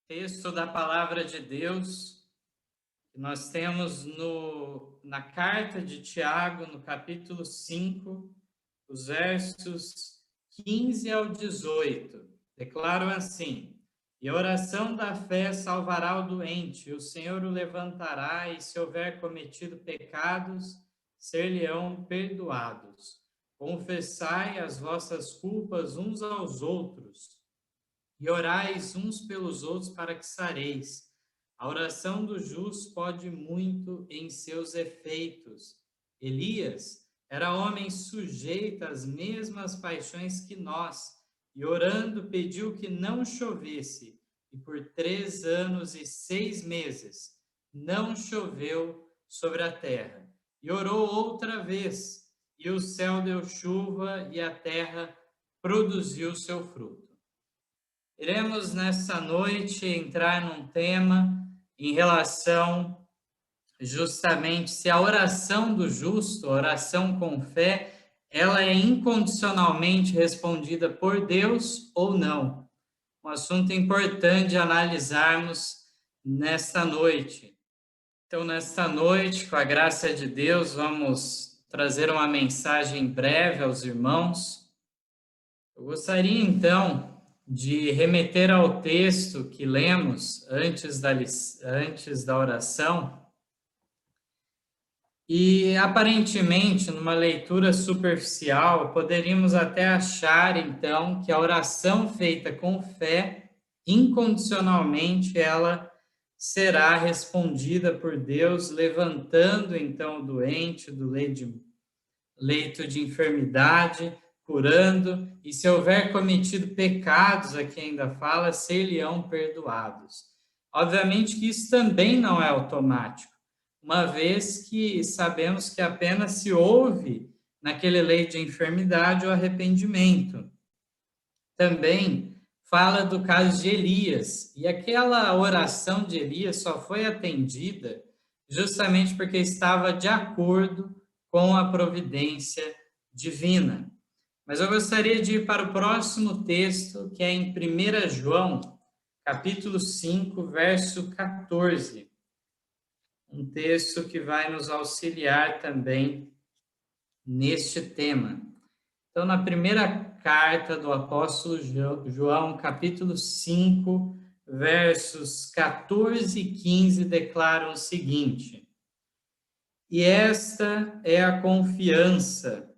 Texto da palavra de Deus que nós temos na carta de Tiago, no capítulo 5, os versos 15 ao 18. Declaram assim: E a oração da fé salvará o doente, e o Senhor o levantará, e se houver cometido pecados, ser-lhe-ão perdoados. Confessai as vossas culpas uns aos outros e orais uns pelos outros para que sareis. A oração do justo pode muito em seus efeitos. Elias era homem sujeito às mesmas paixões que nós, e orando pediu que não chovesse, e por 3 anos e 6 meses não choveu sobre a terra. E orou outra vez, e o céu deu chuva, e a terra produziu seu fruto. Iremos nessa noite entrar num tema em relação justamente se a oração do justo, a oração com fé, ela é incondicionalmente respondida por Deus ou não. Um assunto importante de analisarmos nesta noite. Então, nesta noite, com a graça de Deus, vamos trazer uma mensagem breve aos irmãos. Eu gostaria, então, de remeter ao texto que lemos antes da oração. E, aparentemente, numa leitura superficial, poderíamos até achar, então, que a oração feita com fé, incondicionalmente, ela será respondida por Deus, levantando, então, o doente do leito de enfermidade, curando, e se houver cometido pecados, aqui ainda fala, ser-lhe-ão perdoados. Obviamente que isso também não é automático, uma vez que sabemos que apenas se houve naquele leito de enfermidade o arrependimento. Também fala do caso de Elias, e aquela oração de Elias só foi atendida justamente porque estava de acordo com a providência divina. Mas eu gostaria de ir para o próximo texto, que é em 1 João, capítulo 5, verso 14. Um texto que vai nos auxiliar também neste tema. Então, na primeira carta do apóstolo João, capítulo 5, versos 14 e 15, declaram o seguinte: E esta é a confiança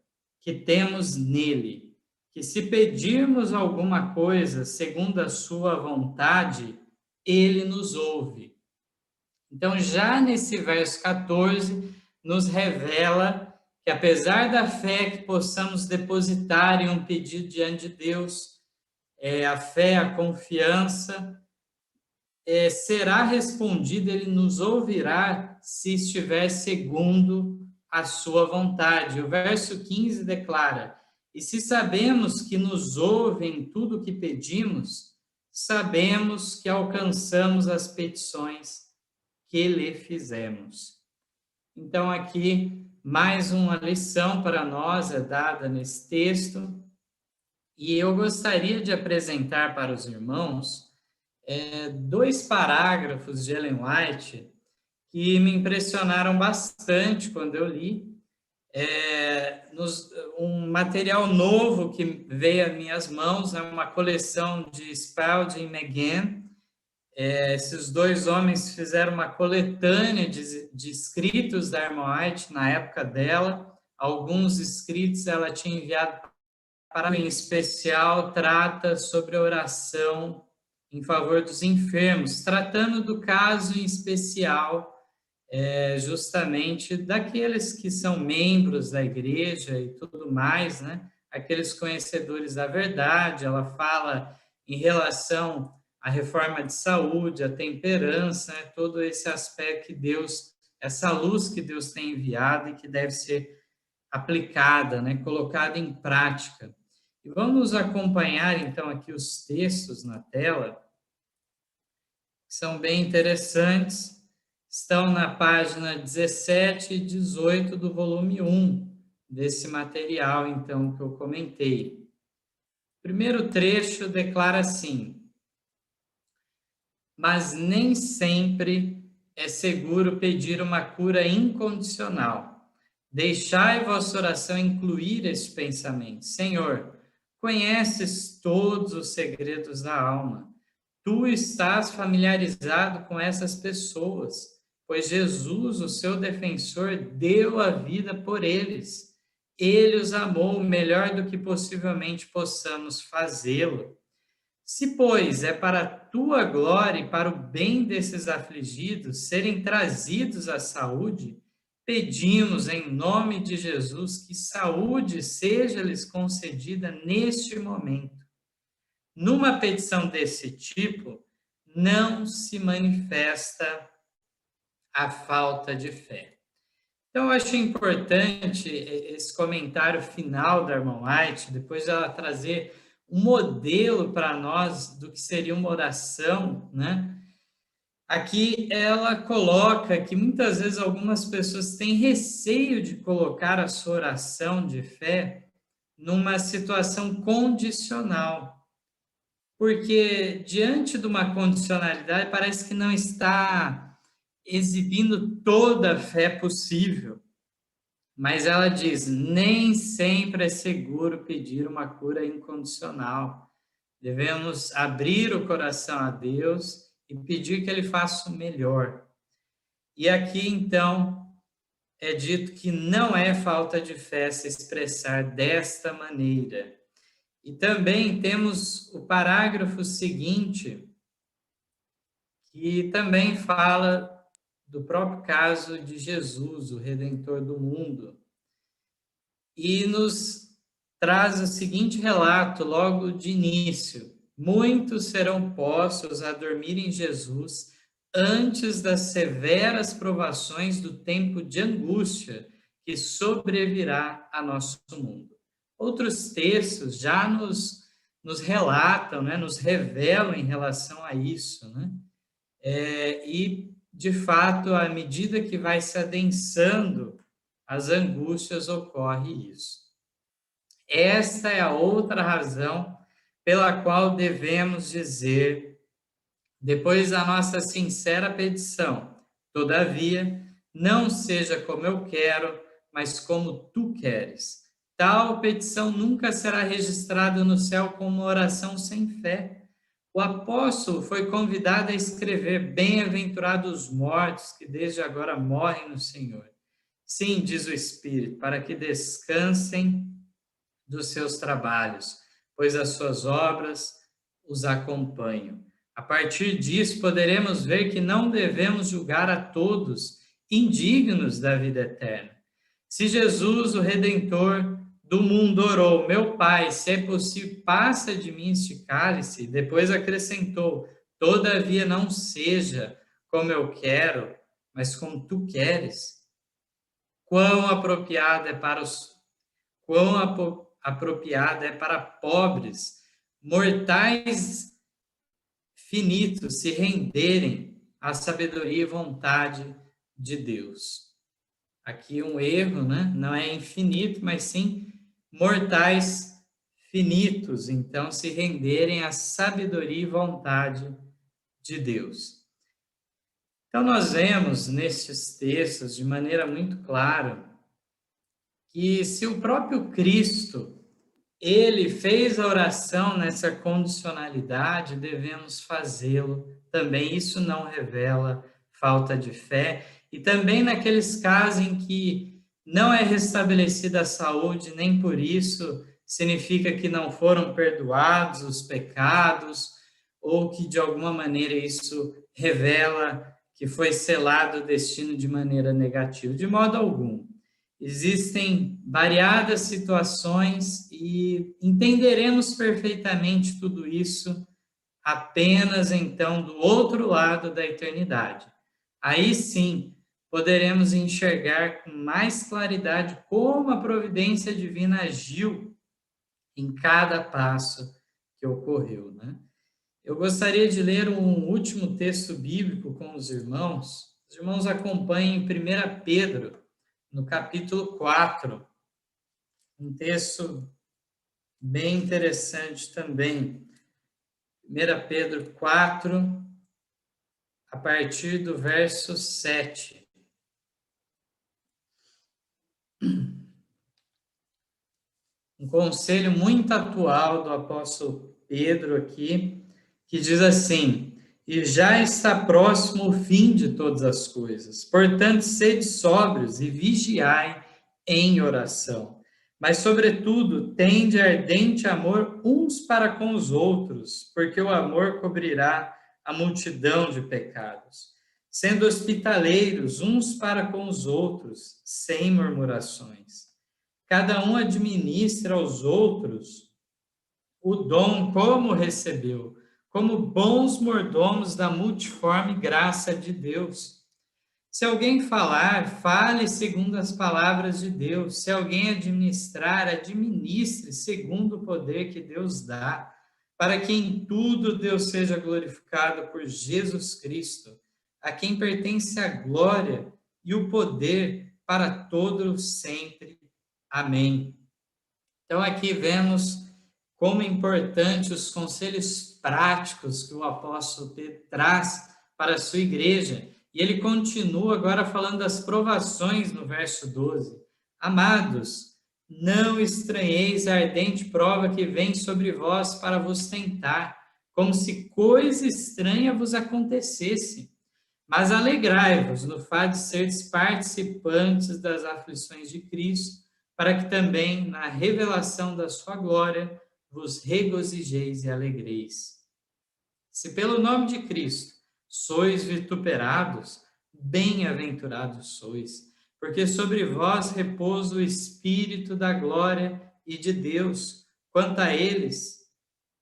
que temos nele, que se pedirmos alguma coisa segundo a sua vontade, ele nos ouve. Então, já nesse verso 14, nos revela que, apesar da fé que possamos depositar em um pedido diante de Deus, a fé, a confiança, será respondida, ele nos ouvirá se estiver segundo a sua vontade. O verso 15 declara: E se sabemos que nos ouve em tudo o que pedimos, sabemos que alcançamos as petições que lhe fizemos. Então, aqui, mais uma lição para nós é dada nesse texto, e eu gostaria de apresentar para os irmãos 2 parágrafos de Ellen White que me impressionaram bastante quando eu li. Um material novo que veio às minhas mãos, é uma coleção de Spalding e McGann. Esses dois homens fizeram uma coletânea de escritos da Ellen White na época dela. Alguns escritos ela tinha enviado para, em especial, trata sobre a oração em favor dos enfermos, tratando do caso em especial, justamente daqueles que são membros da igreja e tudo mais, né? Aqueles conhecedores da verdade. Ela fala em relação à reforma de saúde, à temperança, né? Todo esse aspecto que Deus, essa luz que Deus tem enviado e que deve ser aplicada, né? Colocada em prática. E vamos acompanhar, então, aqui os textos na tela, que são bem interessantes. Estão na página 17 e 18 do volume 1 desse material, então, que eu comentei. O primeiro trecho declara assim: mas nem sempre é seguro pedir uma cura incondicional. Deixai vossa oração incluir este pensamento. Senhor, conheces todos os segredos da alma. Tu estás familiarizado com essas pessoas, pois Jesus, o seu defensor, deu a vida por eles. Ele os amou melhor do que possivelmente possamos fazê-lo. Se, pois, é para a tua glória e para o bem desses afligidos serem trazidos à saúde, pedimos em nome de Jesus que saúde seja-lhes concedida neste momento. Numa petição desse tipo, não se manifesta a falta de fé. Então, eu acho importante esse comentário final da irmã White, depois ela trazer um modelo para nós do que seria uma oração, né? Aqui ela coloca que muitas vezes algumas pessoas têm receio de colocar a sua oração de fé numa situação condicional, porque diante de uma condicionalidade parece que não está exibindo toda a fé possível. Mas ela diz: nem sempre é seguro pedir uma cura incondicional. Devemos abrir o coração a Deus e pedir que Ele faça o melhor. E aqui, então, é dito que não é falta de fé se expressar desta maneira. E também temos o parágrafo seguinte, que também fala do próprio caso de Jesus, o Redentor do mundo. E nos traz o seguinte relato logo de início: muitos serão postos a dormir em Jesus antes das severas provações do tempo de angústia que sobrevirá a nosso mundo. Outros textos já nos relatam, né, nos revelam em relação a isso, né? E, de fato, à medida que vai se adensando as angústias, ocorre isso. Esta é a outra razão pela qual devemos dizer, depois da nossa sincera petição: todavia, não seja como eu quero, mas como tu queres. Tal petição nunca será registrada no céu como oração sem fé. O apóstolo foi convidado a escrever: bem-aventurados os mortos que desde agora morrem no Senhor. Sim, diz o Espírito, para que descansem dos seus trabalhos, pois as suas obras os acompanham. A partir disso, poderemos ver que não devemos julgar a todos indignos da vida eterna. Se Jesus, o Redentor do mundo, orou: meu Pai, se é possível, passa de mim este cálice, e depois acrescentou: todavia não seja como eu quero, mas como tu queres. Quão apropriado é para os quão apropriada é para pobres, mortais finitos se renderem à sabedoria e vontade de Deus. Aqui um erro, né? Não é infinito, mas sim mortais finitos, então se renderem à sabedoria e vontade de Deus. Então nós vemos nestes textos de maneira muito clara que se o próprio Cristo ele fez a oração nessa condicionalidade, devemos fazê-lo também. Isso não revela falta de fé. E também naqueles casos em que não é restabelecida a saúde, nem por isso significa que não foram perdoados os pecados, ou que de alguma maneira isso revela que foi selado o destino de maneira negativa. De modo algum. Existem variadas situações e entenderemos perfeitamente tudo isso apenas então do outro lado da eternidade. Aí sim poderemos enxergar com mais claridade como a providência divina agiu em cada passo que ocorreu, né? Eu gostaria de ler um último texto bíblico com os irmãos. Os irmãos acompanhem 1 Pedro, no capítulo 4, um texto bem interessante também. 1 Pedro 4, a partir do verso 7. Um conselho muito atual do apóstolo Pedro aqui, que diz assim: e já está próximo o fim de todas as coisas. Portanto, sede sóbrios e vigiai em oração. Mas, sobretudo, tende ardente amor uns para com os outros, porque o amor cobrirá a multidão de pecados. Sendo hospitaleiros uns para com os outros, sem murmurações. Cada um administra aos outros o dom como recebeu, como bons mordomos da multiforme graça de Deus. Se alguém falar, fale segundo as palavras de Deus. Se alguém administrar, administre segundo o poder que Deus dá, para que em tudo Deus seja glorificado por Jesus Cristo, a quem pertence a glória e o poder para todos sempre. Amém. Então, aqui vemos como é importante os conselhos práticos que o apóstolo Pedro traz para a sua igreja. E ele continua agora falando das provações no verso 12. Amados, não estranheis a ardente prova que vem sobre vós para vos tentar, como se coisa estranha vos acontecesse. Mas alegrai-vos no fato de seres participantes das aflições de Cristo, para que também, na revelação da sua glória, vos regozijeis e alegreis. Se pelo nome de Cristo sois vituperados, bem-aventurados sois, porque sobre vós repousa o Espírito da glória e de Deus. Quanto a eles,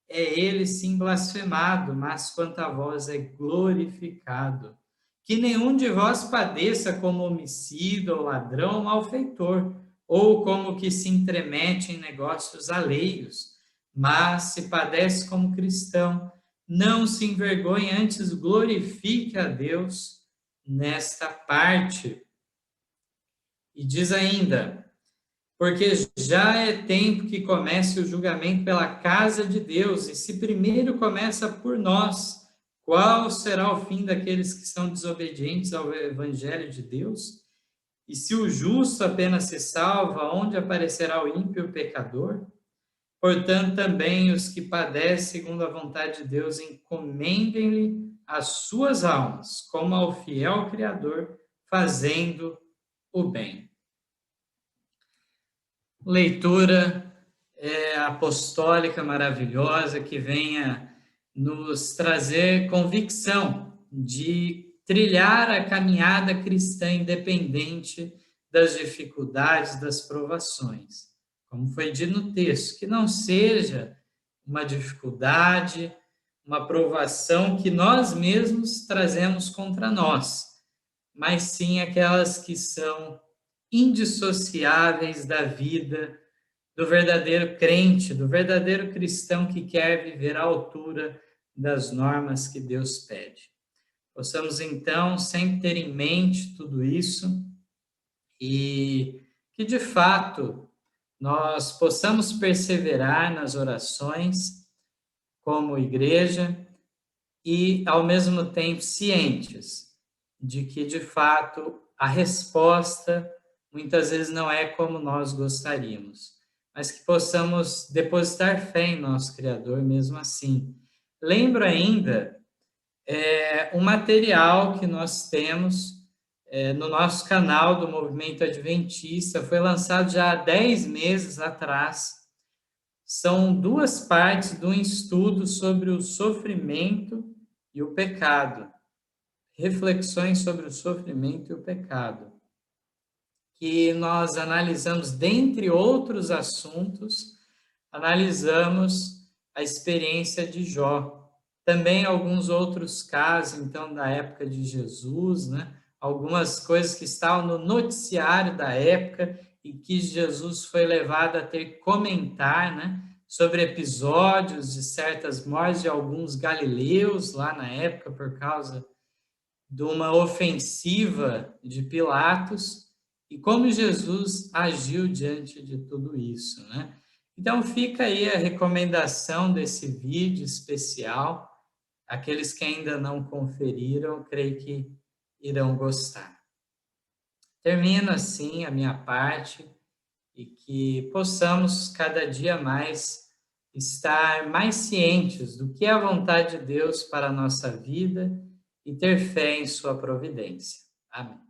é ele sim blasfemado, mas quanto a vós é glorificado. Que nenhum de vós padeça como homicida ou ladrão ou malfeitor, ou como que se entremete em negócios alheios, mas se padece como cristão, não se envergonhe, antes glorifique a Deus nesta parte. E diz ainda: porque já é tempo que comece o julgamento pela casa de Deus, e se primeiro começa por nós, qual será o fim daqueles que são desobedientes ao evangelho de Deus? E se o justo apenas se salva, onde aparecerá o ímpio e o pecador? Portanto, também os que padecem segundo a vontade de Deus, encomendem-lhe as suas almas, como ao fiel Criador, fazendo o bem. Leitura apostólica maravilhosa que venha nos trazer convicção de trilhar a caminhada cristã independente das dificuldades, das provações. Como foi dito no texto, que não seja uma dificuldade, uma provação que nós mesmos trazemos contra nós, mas sim aquelas que são indissociáveis da vida do verdadeiro crente, do verdadeiro cristão que quer viver à altura das normas que Deus pede. Possamos, então, sempre ter em mente tudo isso e que, de fato, nós possamos perseverar nas orações como igreja e, ao mesmo tempo, cientes de que, de fato, a resposta muitas vezes não é como nós gostaríamos, mas que possamos depositar fé em nosso Criador mesmo assim. Lembro ainda um material que nós temos no nosso canal do Movimento Adventista, foi lançado já há 10 meses atrás. São 2 partes de um estudo sobre o sofrimento e o pecado. Reflexões sobre o sofrimento e o pecado, que nós analisamos, dentre outros assuntos, analisamos a experiência de Jó. Também alguns outros casos, então, da época de Jesus, né? Algumas coisas que estavam no noticiário da época e que Jesus foi levado a ter que comentar, né? Sobre episódios de certas mortes de alguns galileus lá na época por causa de uma ofensiva de Pilatos e como Jesus agiu diante de tudo isso, né? Então fica aí a recomendação desse vídeo especial aqueles que ainda não conferiram, creio que irão gostar. Termino assim a minha parte e que possamos cada dia mais estar mais cientes do que é a vontade de Deus para a nossa vida e ter fé em sua providência. Amém.